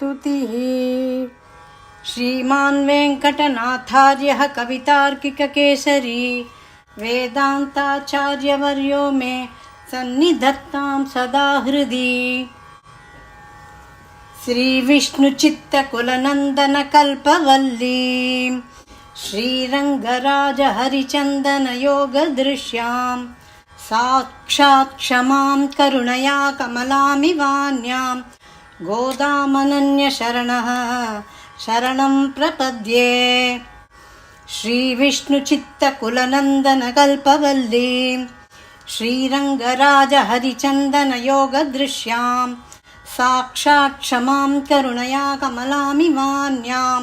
स्तुतिः। श्रीमान् वेङ्कटनाथार्यः कवितार्किककेसरी वेदान्ताचार्यवर्यो मे सन्निधत्तां सदा हृदि। श्रीविष्णुचित्तकुलनन्दनकल्पवल्लीं श्रीरङ्गराजहरिचन्दनयोगदृश्यां साक्षात् क्षमां करुणया कमलामिवान्यां गोदामनन्यशरणः शरणं प्रपद्ये। श्रीविष्णुचित्तकुलनन्दनकल्पवल्लीं श्रीरङ्गराजहरिचन्दनयोगदृश्यां साक्षात् क्षमां करुणया कमलामिवान्यां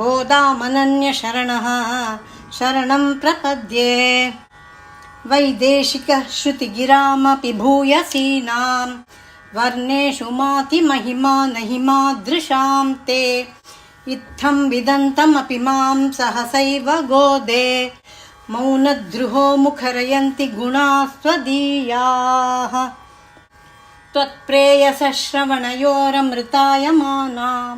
गोदामनन्यशरणः शरणं प्रपद्ये। वैदेशिकश्रुतिगिरामपि भूयसीनां वर्णेषु मातिमहिमा नहि मादृशां ते इत्थं विदन्तमपि मां सहसैव गोदे मौनद्रुहो मुखरयन्ति गुणास्त्वदीयाः। त्वत्प्रेयसश्रवणयोरमृतायमानां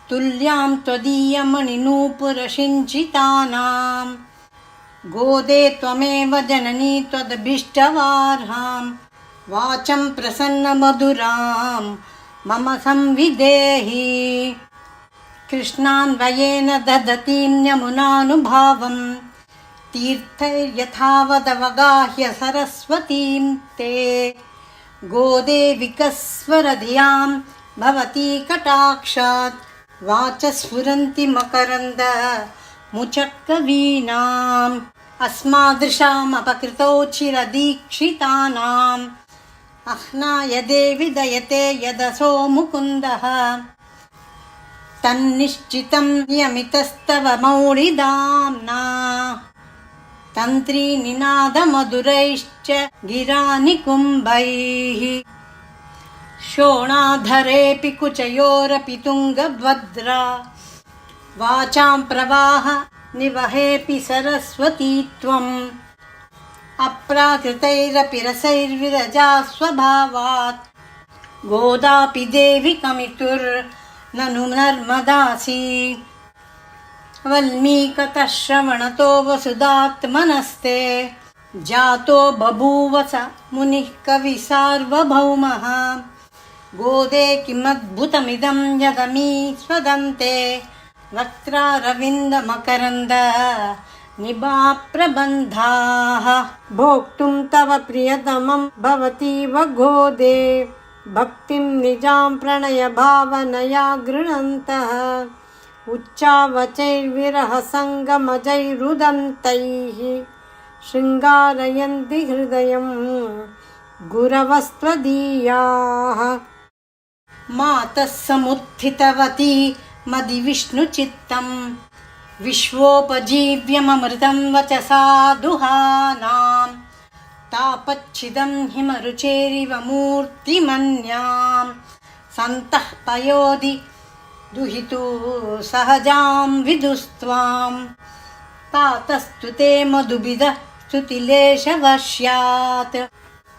तुल्यां त्वदीयमणिनूपुरसिञ्चितानां गोदे त्वमेव जननी त्वदभीष्टवार्हां वाचं प्रसन्नमधुरां मम संविदेहि। कृष्णान्वयेन ददतीं यमुनानुभावं तीर्थैर्यथावदवगाह्य सरस्वतीं ते गोदे विकस्वरधियां भवती कटाक्षात् वाचस्फुरन्ति मकरन्द मुचकवीनाम् अस्मादृशामपकृतौ चिरदीक्षितानाम् अह्नाय देवि दयते यदसो मुकुन्दः तन्निश्चितं नियमितस्तव मौळिदाम्ना तन्त्रीनिनादमधुरैश्च गिरानिकुम्भैः शोणाधरेऽपि कुचयोरपि तुङ्गभद्रा वाचां प्रवाह निवहेऽपि सरस्वती त्वम् अप्राकृतैरपि रसैर्विरजा स्वभावात् गोदापि देवि कमितुर्ननु नर्मदासि। वल्मीकतः श्रवणतो वसुदात्मनस्ते जातो बभूव स मुनिः कवि सार्वभौमः गोदे किमद्भुतमिदं यदमी स्वदन्ते वक्त्रारविन्दमकरन्द निभाप्रबन्धाः। भोक्तुं तव प्रियतमं भवतीव गोदे भक्तिं निजां प्रणयभावनया गृह्णन्तः उच्चावचैर्विरहसङ्गमजैरुदन्तैः शृङ्गारयन्ति हृदयं गुरवस्त्वदीयाः। मातः समुत्थितवती मदि विष्णुचित्तं विश्वोपजीव्यममृतं वचसा दुहानां तापच्छिदं हिमरुचेरिव मूर्तिमन्यां सन्तः पयोधि दुहितु सहजां विदुस्त्वां तातस्तु ते मधुबिदः स्तुतिलेशवश्यात्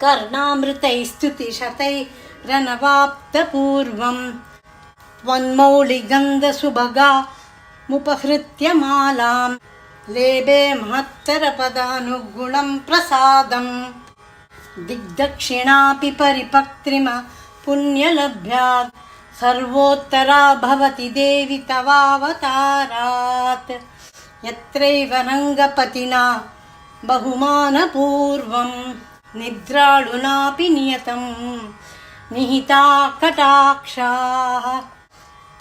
कर्णामृतैस्तुतिशतैरनवाप्तपूर्वं त्वन्मौलिगन्धसुभगा मुपहृत्य मालां लेबे महत्तरपदानुगुणं प्रसादं दिग्दक्षिणापि परिपक्त्रिम पुण्यलभ्यात् सर्वोत्तरा भवति देवि तवावतारात् यत्रैव रङ्गपतिना बहुमानपूर्वं निद्राळुनापि नियतं निहिता कटाक्षाः।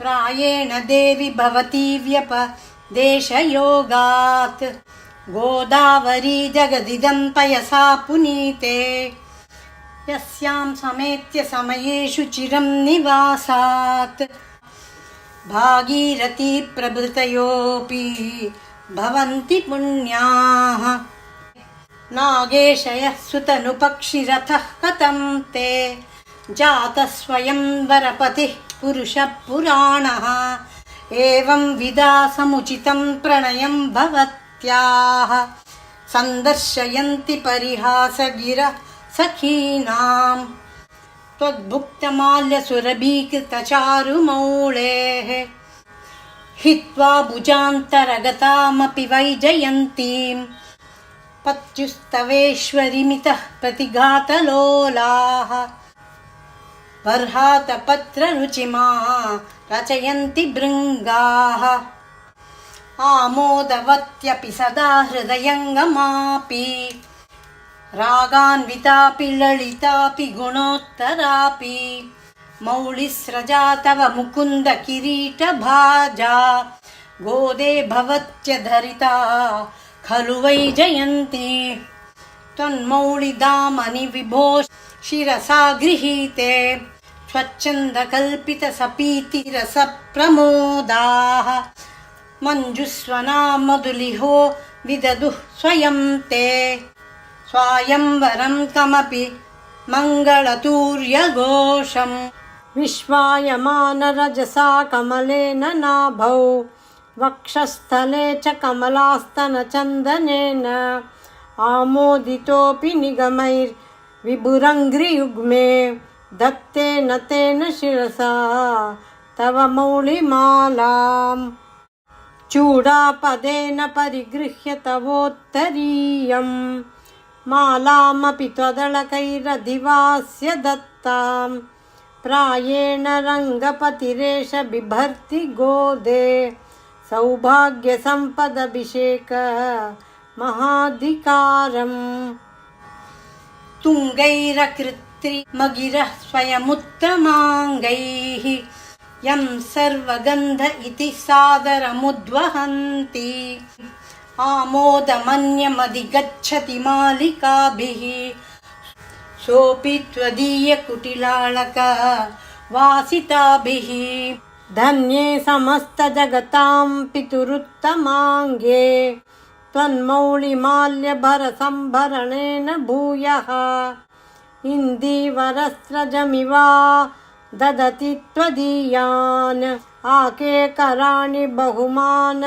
प्रायेण देवि भवती व्यपदेशयोगात् गोदावरी जगदिदं पयसा पुनीते यस्यां समेत्य समयेषु चिरं निवासात् भागीरथी प्रभृतयोऽपि भवन्ति पुण्याः। नागेशयः सुतनुपक्षिरथः कथं ते जातः स्वयं वरपतिः पुरुषः पुराणः एवं विदा समुचितं प्रणयं भवत्याः सन्दर्शयन्ति परिहासगिरः सखीनां त्वद्भुक्तमाल्यसुरभीकृतचारुमौळेः हित्वा भुजान्तरगतामपि वैजयन्तीम् पत्युस्तवेश्वरिमितः प्रतिघातलोलाः बर्हातपत्ररुचिमा रचयन्ति भृङ्गाः आमोदवत्यपि सदा हृदयङ्गमापि रागान्वितापि ललितापि गुणोत्तरापि मौलिस्रजा तव मुकुन्द किरीटभाजा गोदे भवत्यधरिता खलु वैजयन्ती त्वन्मौलिदामनि विभो शिरसा गृहीते स्वच्छन्दकल्पितसपीतिरसप्रमोदाः मञ्जुस्वना मधुलिहो विददुः स्वयं ते स्वायंवरं कमपि मङ्गलतूर्यघोषम् विश्वायमानरजसा कमलेन नाभौ वक्षस्थले च कमलास्तनचन्दनेन आमोदितोऽपि निगमैर्विभुरङ्घ्रियुग्मे दत्तेन तेन शिरसा तव मौलिमालाम् चूडापदेन परिगृह्य तवोत्तरीयम् मालामपि त्वदलकैरधिवास्य दत्ताम् प्रायेण रङ्गपतिरेष बिभर्ति गोदे सौभाग्यसम्पदभिषेक महाधिकारम् तुङ्गैरकृत्रिमगिरः स्वयमुत्तमाङ्गैः यं सर्वगन्ध इति सादरमुद्वहन्ति आमोदमन्यमधिगच्छति मालिकाभिः सोऽपि त्वदीयकुटिलाळक वासिताभिः धन्ये समस्तजगतां पितुरुत्तमाङ्गे त्वन्मौलिमाल्यभरसम्भरणेन भूयः इन्दीवरस्रजमिवा ददति त्वदीयान् आकेकराणि बहुमान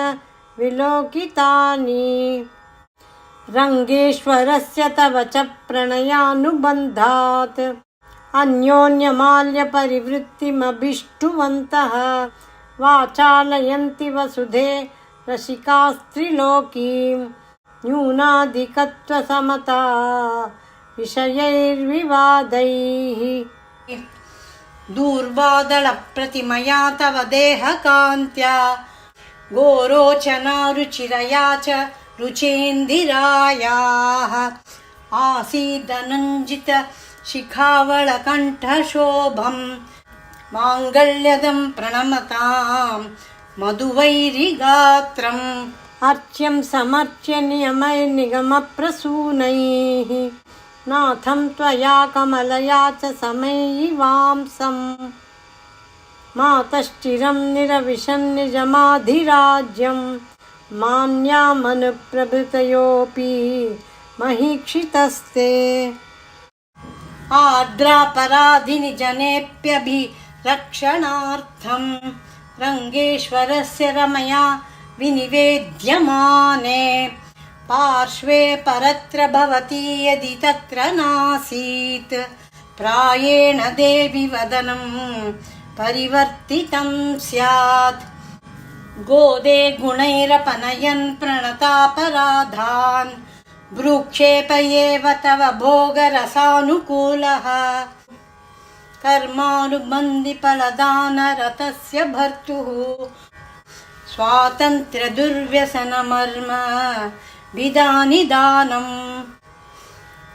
विलोकितानि रङ्गेश्वरस्य तव च प्रणयानुबन्धात् अन्योन्यमाल्यपरिवृत्तिमभिष्टुवन्तः वाचालयन्ति वसुधे रसिकास्त्रिलोकीं न्यूनाधिकत्वसमता विषयैर्विवादैः दूर्वादलप्रतिमया तव देहकान्त्या गोरोचना रुचिरया च रुचेन्दिरायाः आसीदनुञ्जित शिखावळकण्ठशोभं माङ्गल्यदं प्रणमतां मधुवैरिगात्रम् अर्च्यं समर्च्य नियमैर्निगमप्रसूनैः नाथं त्वया कमलया च समैवांसम् मातश्चिरं निरविशन् निजमाधिराज्यं मान्यामनुप्रभृतयोऽपि महीक्षितस्ते आर्द्रापराधिनि जनेऽप्यभिरक्षणार्थं रङ्गेश्वरस्य रमया विनिवेद्यमाने पार्श्वे परत्र भवती यदि तत्र नासीत् प्रायेण देवि वदनं परिवर्तितं स्यात् गोदे गुणैरपनयन् प्रणतापराधान् भ्रूक्षेपयेव तव भोगरसानुकूलः कर्मानुबन्धिफलदानरतस्य भर्तुः स्वातन्त्र्यदुर्व्यसनमर्म विदानि दानम्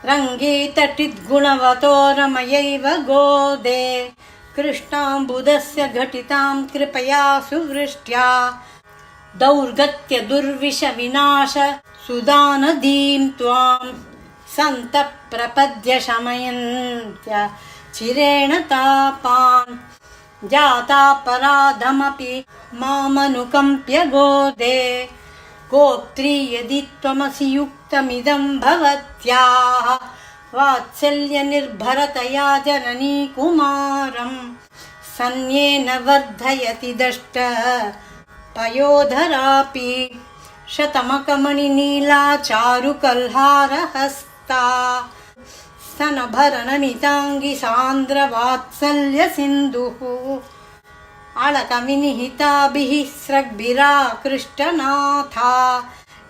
रङ्गे तटिद्गुणवतो रमयैव गोदे कृष्णाम्बुदस्य घटितां कृपया सुवृष्ट्या दौर्गत्य दुर्विष विनाश सुदानदीं त्वां सन्तप्रपद्य शमयन्त्य चिरेण तापान् जातापराधमपि मामनुकम्प्य गोदे गोप्त्री यदि त्वमसि युक्तमिदं भवत्याः वात्सल्यनिर्भरतया जननी कुमारं सन्येन वर्धयति दष्ट पयोधरापि शतमकमणिनीला चारुकल्हारहस्ता स्तनभरणमिताङ्गी सान्द्रवात्सल्यसिन्धुः अलकविनिहिताभिः स्रग्भिराकृष्टनाथा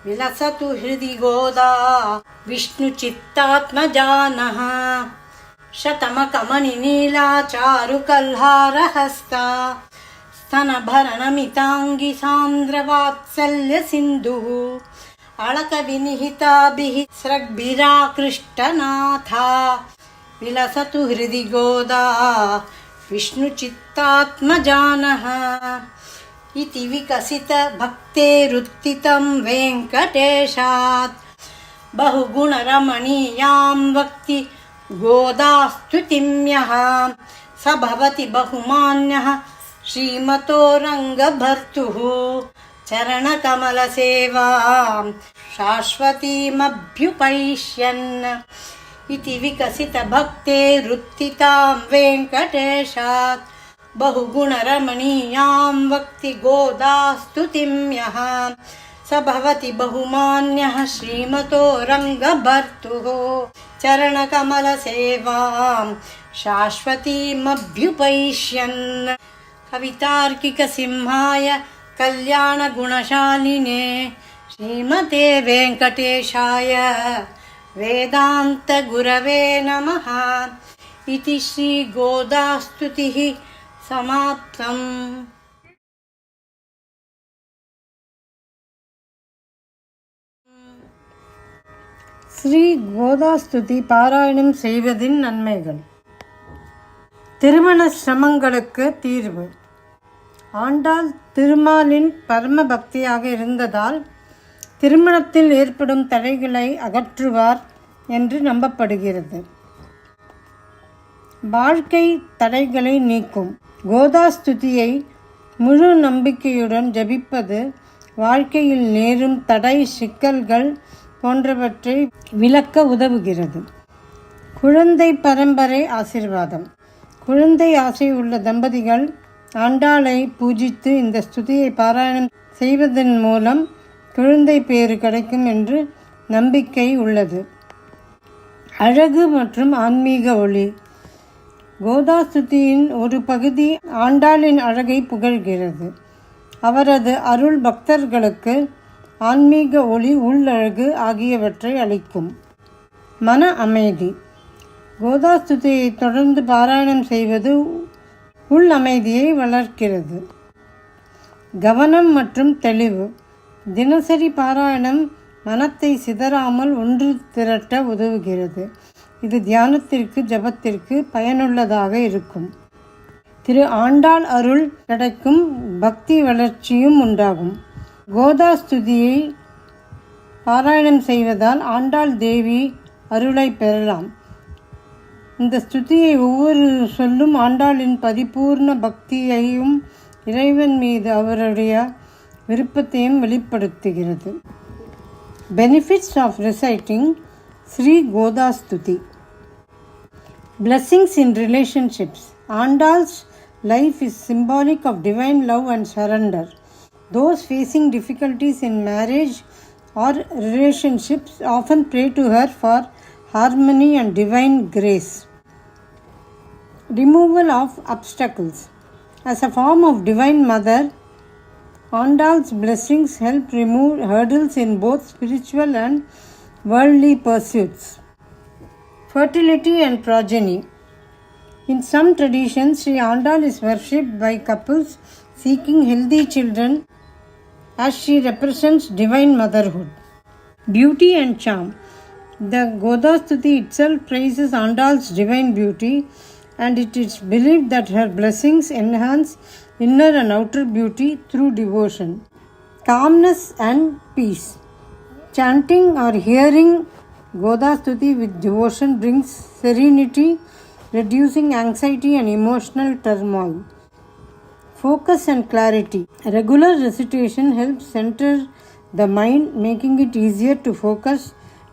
विलसतु हृदि गोदा विष्णुचित्तात्मजानः शतमकमनिनीलाचारुकल्हारहस्ता स्तनभरणमिताङ्गी सान्द्रवात्सल्यसिन्धुः अलकविनिहिताभिः स्रग्भिराकृष्टनाथा विलसतु हृदि गोदा विष्णुचित्तात्मजानः इति विकसित भक्तेरुत्थितं वेङ्कटेशात् बहुगुणरमणीयां वक्ति गोदास्तुतिं यः स भवति बहुमान्यः श्रीमतो रङ्गभर्तुः चरणकमलसेवां शाश्वतीमभ्युपैष्यन् इति विकसित भक्तेरुत्थितां वेङ्कटेशात् बहुगुणरमणीयां वक्ति गोदास्तुतिं यः स भवति बहुमान्यः श्रीमतो रङ्गभर्तुः चरणकमलसेवां शाश्वतीमभ्युपैष्यन् कवितार्किकसिंहाय कल्याणगुणशालिने श्रीमते वेङ्कटेशाय वेदान्तगुरवे नमः इति श्रीगोदास्तुतिः समाप्तम्. ஸ்ரீ கோதாஸ்துதி பாராயணம் செய்வதின் நன்மைகள். திருமண சிரமங்களுக்கு தீர்வு. ஆண்டாள் திருமாலின் பரம பக்தியாக இருந்ததால் திருமணத்தில் ஏற்படும் தடைகளை அகற்றுவார் என்று நம்பப்படுகிறது. வாழ்க்கை தடைகளை நீக்கும். கோதாஸ்துதியை முழு நம்பிக்கையுடன் ஜபிப்பது வாழ்க்கையில் நேரும் தடை சிக்கல்கள் போன்றவற்றை விளக்க உதவுகிறது. குழந்தை பரம்பரை ஆசீர்வாதம். குழந்தை ஆசை உள்ள தம்பதிகள் ஆண்டாளை பூஜித்து இந்த ஸ்துதியை பாராயணம் செய்வதன் மூலம் குழந்தை பேறு கிடைக்கும் என்று நம்பிக்கை உள்ளது. அழகு மற்றும் ஆன்மீக ஒளி. கோதாஸ்துதியின் ஒரு பகுதி ஆண்டாளின் அழகை புகழ்கிறது. அவரது அருள் பக்தர்களுக்கு ஆன்மீக ஒளி, உள்ளழகு ஆகியவற்றை அளிக்கும். மன அமைதி. கோதாஸ்துதியை தொடர்ந்து பாராயணம் செய்வது உள் அமைதியை வளர்க்கிறது. கவனம் மற்றும் தெளிவு. தினசரி பாராயணம் மனத்தை சிதறாமல் ஒன்று திரட்ட உதவுகிறது. இது தியானத்திற்கு, ஜபத்திற்கு பயனுள்ளதாக இருக்கும். திரு ஆண்டாள் அருள் கிடைக்கும், பக்தி வளர்ச்சியும் உண்டாகும். கோதாஸ்துதியை பாராயணம் செய்வதால் ஆண்டாள் தேவி அருளை பெறலாம். இந்த ஸ்துதியை ஒவ்வொரு சொல்லும் ஆண்டாளின் பரிபூர்ண பக்தியையும் இறைவன் மீது அவருடைய விருப்பத்தையும் வெளிப்படுத்துகிறது. Benefits of reciting Sri Godastuti. Blessings in relationships. Andal's life is symbolic of divine love and surrender. Those facing difficulties in marriage or relationships often pray to her for harmony and divine grace. Removal of obstacles. As a form of Divine Mother, Andal's blessings help remove hurdles in both spiritual and worldly pursuits. Fertility and progeny. In some traditions, Sri Andal is worshipped by couples seeking healthy children as she represents divine motherhood. Beauty and charm. The Godastuti itself praises Andal's divine beauty, and it is believed that her blessings enhance inner and outer beauty through devotion. Calmness and peace. Chanting or hearing Godastuti with devotion brings serenity, reducing anxiety and emotional turmoil. Focus and clarity. Regular recitation helps center the mind, making it easier to focus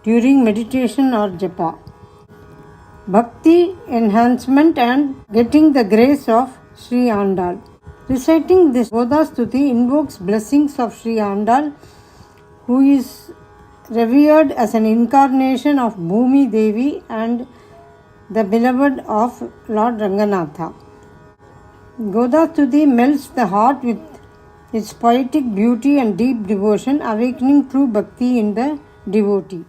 during meditation or japa. Bhakti enhancement and getting the grace of Sri Andal. Reciting this Godastuti invokes blessings of Sri Andal, who is revered as an incarnation of Bhumi Devi and the beloved of Lord Ranganatha. Godastuti melts the heart with its poetic beauty and deep devotion, awakening true bhakti in the devotee.